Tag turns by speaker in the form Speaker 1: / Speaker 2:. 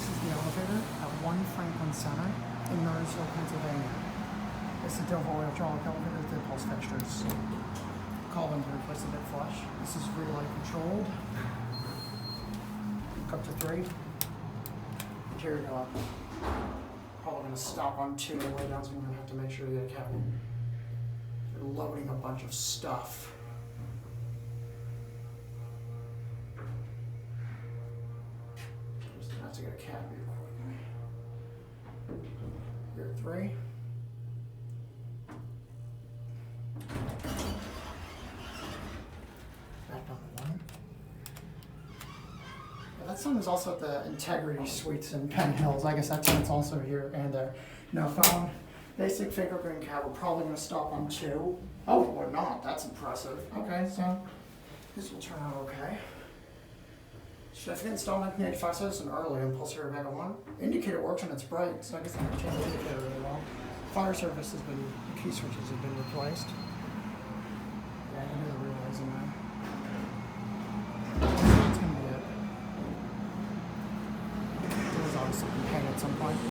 Speaker 1: This is the elevator at 1 Franklin Center in Murrysville, Pennsylvania. It's the Oildraulic elevator with the pulse fixtures. Call them to replace the bit flush. This is relay controlled. Up to 3. Interior go up. Probably going to stop on 2 on the way down, so I'm going to have to make sure you get a cabin. They're loading a bunch of stuff. Just have to get a cab here quickly. Here, 3. Back down to 1. Yeah, that song is also at the Integrity Suites in Penn Hills. I guess that's also here and there. No phone. Basic fingerprint cab. We're probably going to stop on 2. Oh, we're not. That's impressive. Okay, so this will turn out okay. Certificate installed 1985, so it's an early impulse here back on 1. Indicator works when it's bright, so I guess I can change the indicator really well. Fire service has been, the key switches have been replaced.